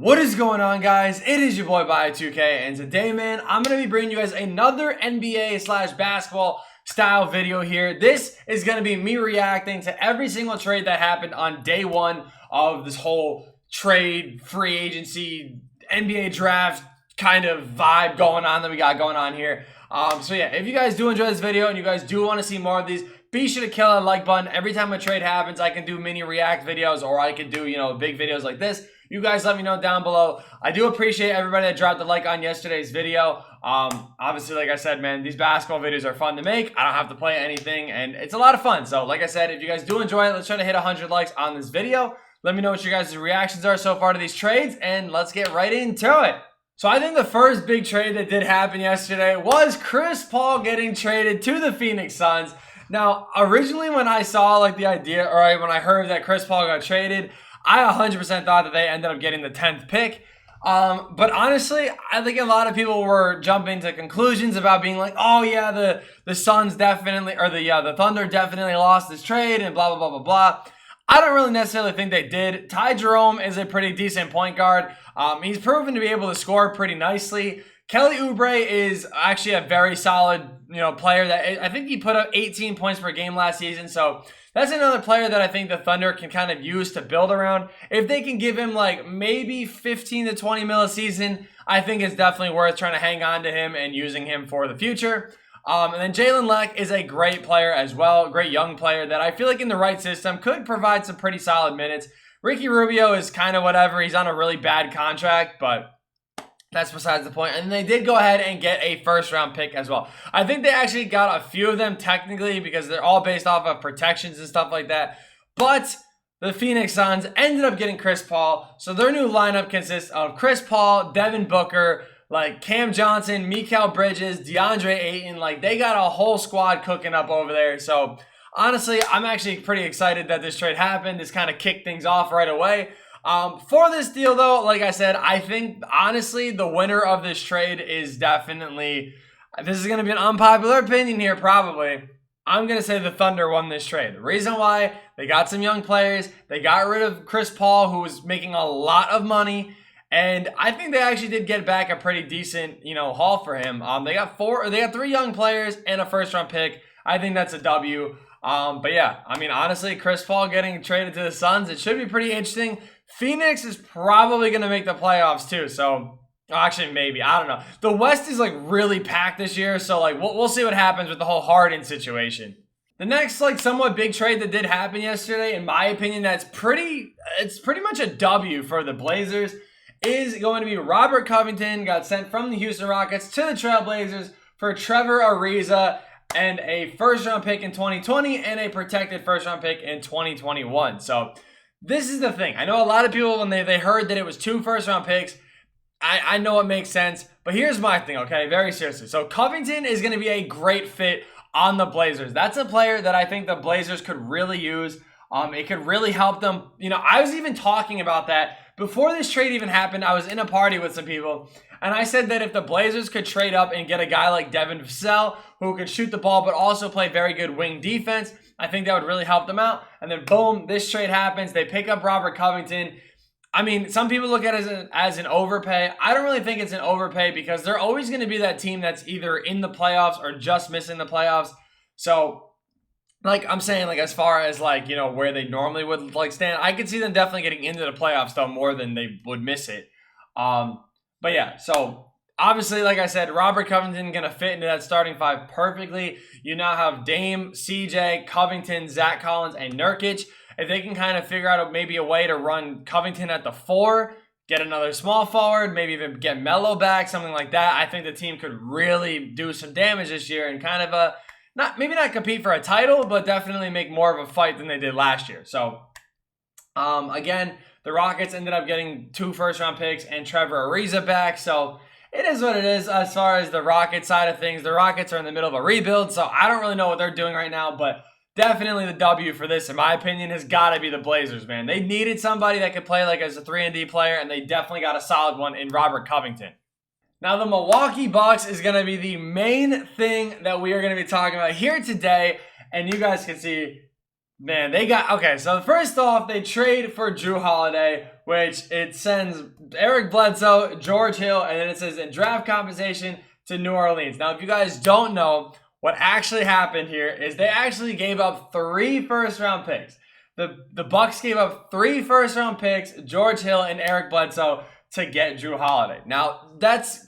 What is going on, guys? It is your boy Bio2k, and today, man, I'm going to be bringing you guys another NBA/basketball style video here. This is going to be me reacting to every single trade that happened on day one of this whole trade, free agency, NBA draft kind of vibe going on that we got going on here. So yeah, if you guys do enjoy this video and you guys do want to see more of these, be sure to kill that like button. Every time a trade happens, I can do mini react videos, or I can do, big videos like this. You guys let me know down below. I do appreciate everybody that dropped a like on yesterday's video. Obviously, like I said, man, these basketball videos are fun to make. I don't have to play anything, and it's a lot of fun. So, like I said, if you guys do enjoy it, let's try to hit 100 likes on this video. Let me know what your guys' reactions are so far to these trades, and let's get right into it. So I think the first big trade that did happen yesterday was Chris Paul getting traded to the Phoenix Suns. Now, originally when I saw the idea, or when I heard that Chris Paul got traded, I 100% thought that they ended up getting the 10th pick. But honestly, I think a lot of people were jumping to conclusions about being like, oh yeah, the Suns definitely, or the Thunder definitely lost this trade and blah, blah, blah, blah, blah. I don't really necessarily think they did. Ty Jerome is a pretty decent point guard. He's proven to be able to score pretty nicely. Kelly Oubre is actually a very solid, player that I think he put up 18 points per game last season. So that's another player that I think the Thunder can kind of use to build around. If they can give him maybe 15 to 20 mil a season, I think it's definitely worth trying to hang on to him and using him for the future. And then Jalen Leck is a great player as well, great young player that I feel like in the right system could provide some pretty solid minutes. Ricky Rubio is kind of whatever. He's on a really bad contract, but that's besides the point. And they did go ahead and get a first-round pick as well. I think they actually got a few of them technically because they're all based off of protections and stuff like that. But the Phoenix Suns ended up getting Chris Paul. So their new lineup consists of Chris Paul, Devin Booker, Cam Johnson, Mikal Bridges, DeAndre Ayton. They got a whole squad cooking up over there. So honestly, I'm actually pretty excited that this trade happened. This kind of kicked things off right away. For this deal, though, like I said, I think, honestly, the winner of this trade is definitely, this is going to be an unpopular opinion here, probably. I'm going to say the Thunder won this trade. The reason why, they got some young players. They got rid of Chris Paul, who was making a lot of money. And I think they actually did get back a pretty decent, haul for him. They got three young players and a first-round pick. I think that's a W. But yeah, I mean, honestly, Chris Paul getting traded to the Suns, it should be pretty interesting. Phoenix is probably going to make the playoffs too, so actually maybe, I don't know. The West is really packed this year, so we'll see what happens with the whole Harden situation. The next somewhat big trade that did happen yesterday, in my opinion, it's pretty much a W for the Blazers, is going to be Robert Covington got sent from the Houston Rockets to the Trailblazers for Trevor Ariza and a first-round pick in 2020 and a protected first-round pick in 2021. So this is the thing. I know a lot of people, when they heard that it was 2 first-round picks, I know it makes sense. But here's my thing, okay? Very seriously. So Covington is going to be a great fit on the Blazers. That's a player that I think the Blazers could really use. It could really help them. I was even talking about that. Before this trade even happened, I was in a party with some people, and I said that if the Blazers could trade up and get a guy like Devin Vassell, who could shoot the ball but also play very good wing defense, I think that would really help them out. And then boom, this trade happens. They pick up Robert Covington. I mean, some people look at it as an overpay. I don't really think it's an overpay because they're always going to be that team that's either in the playoffs or just missing the playoffs. So I'm saying, as far as, where they normally would, stand, I could see them definitely getting into the playoffs, though, more than they would miss it. But, yeah, so, obviously, like I said, Robert Covington going to fit into that starting 5 perfectly. You now have Dame, CJ, Covington, Zach Collins, and Nurkic. If they can kind of figure out maybe a way to run Covington at the 4, get another small forward, maybe even get Melo back, something like that, I think the team could really do some damage this year and kind of maybe not compete for a title, but definitely make more of a fight than they did last year. So, again, the Rockets ended up getting 2 first-round picks and Trevor Ariza back. So, it is what it is as far as the Rockets side of things. The Rockets are in the middle of a rebuild, so I don't really know what they're doing right now, but definitely the W for this, in my opinion, has got to be the Blazers, man. They needed somebody that could play as a 3-and-D player, and they definitely got a solid one in Robert Covington. Now, the Milwaukee Bucks is going to be the main thing that we are going to be talking about here today. And you guys can see, man, they got, okay, so first off, they trade for Jrue Holiday, which it sends Eric Bledsoe, George Hill, and then it says in draft compensation to New Orleans. Now, if you guys don't know, what actually happened here is they actually gave up 3 first-round picks. The Bucks gave up 3 first-round picks, George Hill and Eric Bledsoe, to get Jrue Holiday. Now, that's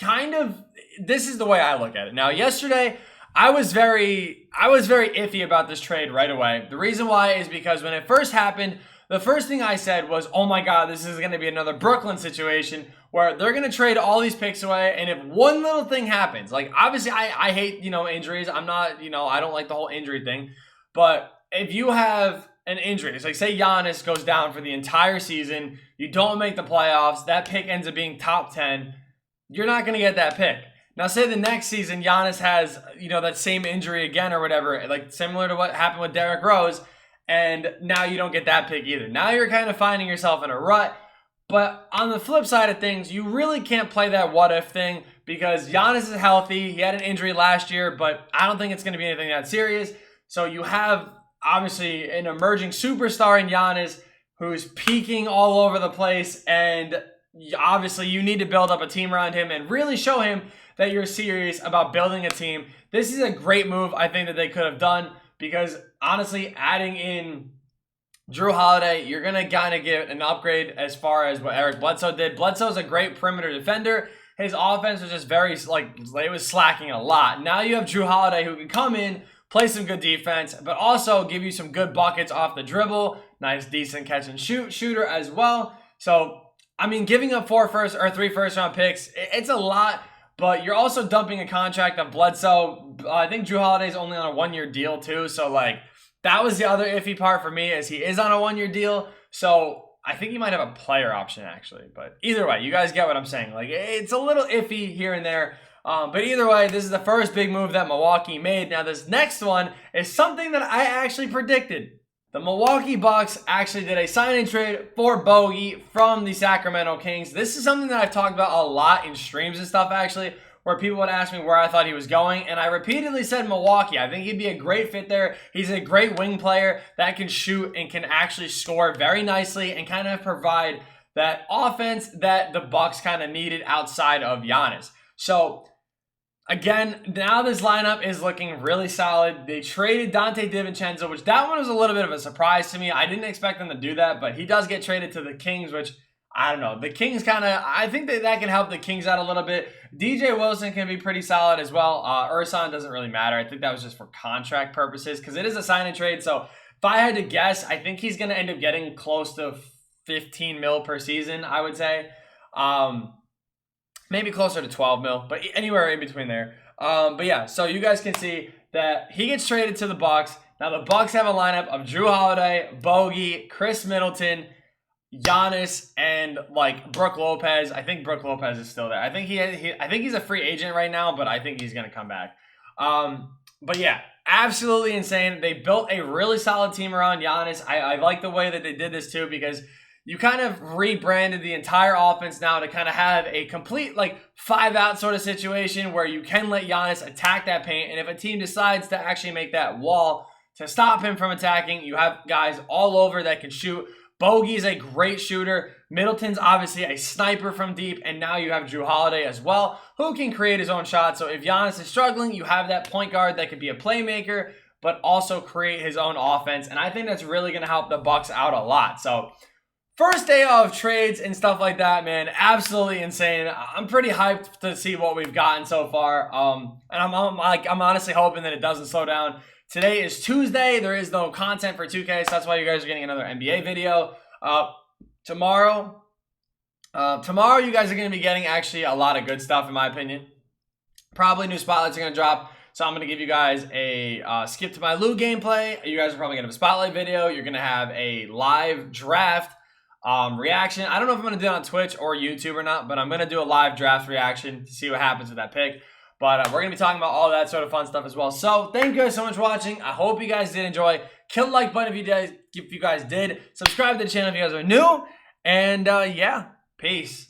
this is the way I look at it. Now, yesterday, I was very iffy about this trade right away. The reason why is because when it first happened, the first thing I said was, oh my God, this is going to be another Brooklyn situation where they're going to trade all these picks away. And if one little thing happens, like obviously I hate, injuries. I'm not, I don't like the whole injury thing. But if you have an injury, it's like say Giannis goes down for the entire season, you don't make the playoffs, that pick ends up being top 10, you're not going to get that pick. Now, say the next season, Giannis has, that same injury again or whatever, like similar to what happened with Derrick Rose, and now you don't get that pick either. Now you're kind of finding yourself in a rut. But on the flip side of things, you really can't play that what-if thing because Giannis is healthy. He had an injury last year, but I don't think it's going to be anything that serious. So you have, obviously, an emerging superstar in Giannis who's peaking all over the place, and obviously you need to build up a team around him and really show him that you're serious about building a team. This is a great move I think that they could have done because honestly, adding in Jrue Holiday, you're going to kind of get an upgrade as far as what Eric Bledsoe did. Bledsoe's a great perimeter defender. His offense was just it was slacking a lot. Now you have Jrue Holiday who can come in, play some good defense, but also give you some good buckets off the dribble. Nice, decent catch and shoot shooter as well. So, I mean, giving up 3 first-round picks, it's a lot. But you're also dumping a contract of Bledsoe. I think Jrue Holiday's only on a 1-year deal too. So that was the other iffy part for me is he is on a 1-year deal. So I think he might have a player option actually. But either way, you guys get what I'm saying. It's a little iffy here and there. But either way, this is the first big move that Milwaukee made. Now this next one is something that I actually predicted. The Milwaukee Bucks actually did a sign-and trade for Bogey from the Sacramento Kings. This is something that I've talked about a lot in streams and stuff, actually, where people would ask me where I thought he was going, and I repeatedly said Milwaukee. I think he'd be a great fit there. He's a great wing player that can shoot and can actually score very nicely and kind of provide that offense that the Bucks kind of needed outside of Giannis. So, again, now this lineup is looking really solid. They traded Dante DiVincenzo, which that one was a little bit of a surprise to me. I didn't expect them to do that, but he does get traded to the Kings, which, I don't know. The Kings I think that can help the Kings out a little bit. DJ Wilson can be pretty solid as well. Ersan doesn't really matter. I think that was just for contract purposes because it is a sign and trade. So if I had to guess, I think he's going to end up getting close to 15 mil per season, I would say. Maybe closer to 12 mil, but anywhere in between there. But yeah, so you guys can see that he gets traded to the Bucks. Now the Bucks have a lineup of Jrue Holiday, Bogey, Chris Middleton, Giannis, and Brook Lopez. I think Brook Lopez is still there. I think he's a free agent right now, but I think he's gonna come back. But yeah, absolutely insane. They built a really solid team around Giannis. I like the way that they did this too because you kind of rebranded the entire offense now to kind of have a complete 5-out sort of situation where you can let Giannis attack that paint. And if a team decides to actually make that wall to stop him from attacking, you have guys all over that can shoot. Bogey's a great shooter. Middleton's obviously a sniper from deep. And now you have Jrue Holiday as well, who can create his own shot. So if Giannis is struggling, you have that point guard that could be a playmaker, but also create his own offense. And I think that's really going to help the Bucks out a lot. So first day of trades and stuff like that, man, absolutely insane. I'm pretty hyped to see what we've gotten so far. And I'm honestly hoping that it doesn't slow down. Today is Tuesday. There is no content for 2K, so that's why you guys are getting another NBA video. Tomorrow, you guys are going to be getting actually a lot of good stuff, in my opinion. Probably new spotlights are going to drop. So I'm going to give you guys a skip to my Lou gameplay. You guys are probably going to have a spotlight video. You're going to have a live draft reaction. I don't know if I'm going to do it on Twitch or YouTube or not, but I'm going to do a live draft reaction to see what happens with that pick. But we're going to be talking about all that sort of fun stuff as well. So thank you guys so much for watching. I hope you guys did enjoy. Kill the like button if you guys did. Subscribe to the channel if you guys are new. And yeah, peace.